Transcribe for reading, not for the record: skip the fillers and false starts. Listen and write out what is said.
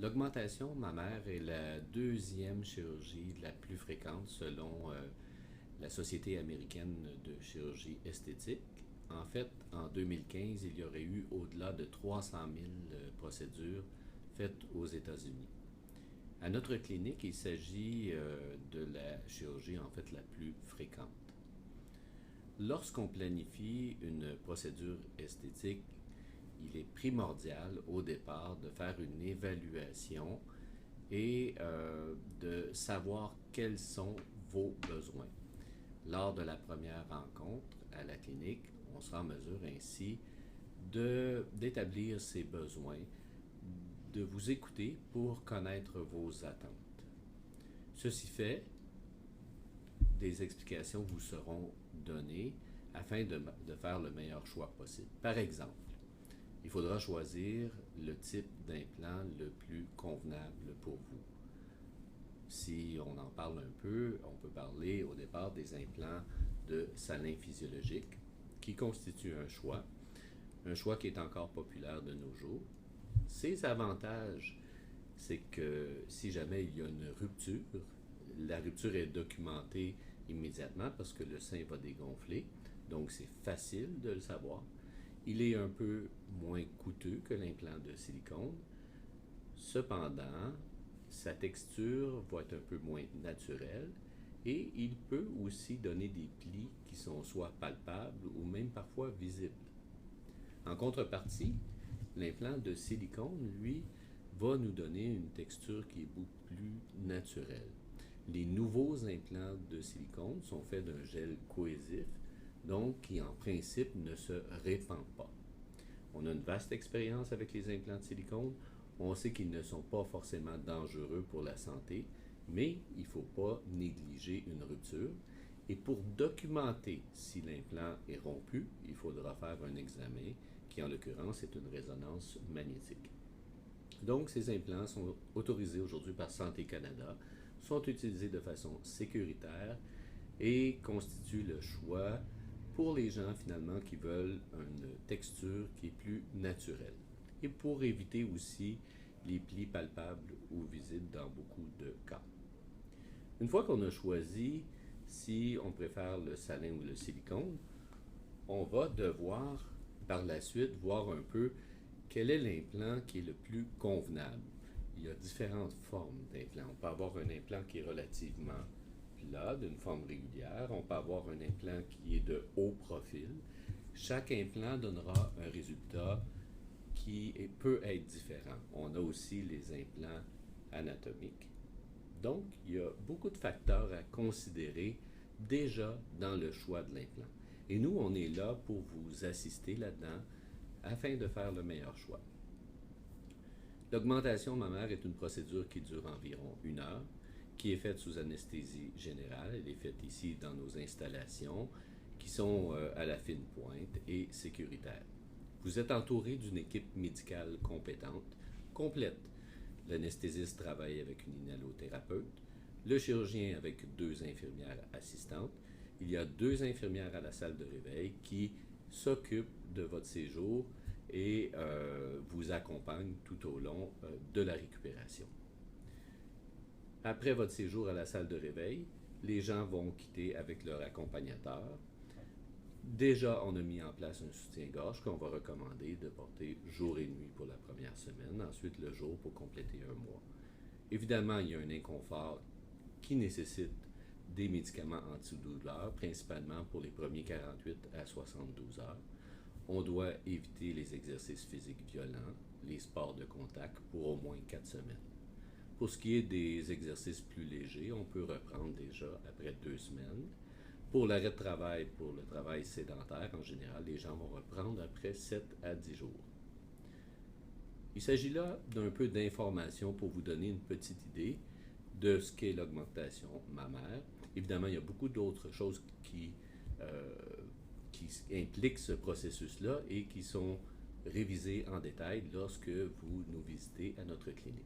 L'augmentation mammaire est la deuxième chirurgie la plus fréquente selon la Société américaine de chirurgie esthétique. En fait, en 2015, il y aurait eu au-delà de 300 000 procédures faites aux États-Unis. À notre clinique, il s'agit de la chirurgie en fait la plus fréquente. Lorsqu'on planifie une procédure esthétique, il est primordial au départ de faire une évaluation et de savoir quels sont vos besoins. Lors de la première rencontre à la clinique, on sera en mesure ainsi d'établir ses besoins, de vous écouter pour connaître vos attentes. Ceci fait, des explications vous seront données afin de faire le meilleur choix possible. Par exemple, il faudra choisir le type d'implant le plus convenable pour vous. Si on en parle un peu, on peut parler au départ des implants de salin physiologique qui constituent un choix qui est encore populaire de nos jours. Ses avantages, c'est que si jamais il y a une rupture, la rupture est documentée immédiatement parce que le sein va dégonfler, donc c'est facile de le savoir. Il est un peu moins coûteux que l'implant de silicone. Cependant, sa texture va être un peu moins naturelle et il peut aussi donner des plis qui sont soit palpables ou même parfois visibles. En contrepartie, l'implant de silicone, lui, va nous donner une texture qui est beaucoup plus naturelle. Les nouveaux implants de silicone sont faits d'un gel cohésif, donc qui en principe ne se répand pas. On a une vaste expérience avec les implants de silicone. On sait qu'ils ne sont pas forcément dangereux pour la santé, mais il ne faut pas négliger une rupture. Et pour documenter si l'implant est rompu, il faudra faire un examen qui, en l'occurrence, est une résonance magnétique. Donc, ces implants sont autorisés aujourd'hui par Santé Canada, sont utilisés de façon sécuritaire et constituent le choix pour les gens finalement qui veulent une texture qui est plus naturelle et pour éviter aussi les plis palpables ou visibles dans beaucoup de cas. Une fois qu'on a choisi si on préfère le salin ou le silicone, on va devoir par la suite voir un peu quel est l'implant qui est le plus convenable. Il y a différentes formes d'implants. On peut avoir un implant qui est relativement plat, d'une forme régulière. On peut avoir un implant qui est de haut profil. Chaque implant donnera un résultat qui peut être différent. On a aussi les implants anatomiques. Donc, il y a beaucoup de facteurs à considérer déjà dans le choix de l'implant. Et nous, on est là pour vous assister là-dedans afin de faire le meilleur choix. L'augmentation mammaire est une procédure qui dure environ 1 heure, qui est faite sous anesthésie générale. Elle est faite ici dans nos installations qui sont à la fine pointe et sécuritaires. Vous êtes entouré d'une équipe médicale compétente, complète. L'anesthésiste travaille avec une inhalothérapeute, le chirurgien avec 2 infirmières assistantes. Il y a 2 infirmières à la salle de réveil qui s'occupent de votre séjour et vous accompagnent tout au long de la récupération. Après votre séjour à la salle de réveil, les gens vont quitter avec leur accompagnateur. Déjà, on a mis en place un soutien-gorge qu'on va recommander de porter jour et nuit pour la première semaine, ensuite le jour pour compléter 1 mois. Évidemment, il y a un inconfort qui nécessite des médicaments antidouleurs, principalement pour les premiers 48 à 72 heures. On doit éviter les exercices physiques violents, les sports de contact pour au moins 4 semaines. Pour ce qui est des exercices plus légers, on peut reprendre déjà après 2 semaines. Pour l'arrêt de travail, pour le travail sédentaire, en général, les gens vont reprendre après 7 à 10 jours. Il s'agit là d'un peu d'informations pour vous donner une petite idée de ce qu'est l'augmentation mammaire. Évidemment, il y a beaucoup d'autres choses qui impliquent ce processus-là et qui sont révisées en détail lorsque vous nous visitez à notre clinique.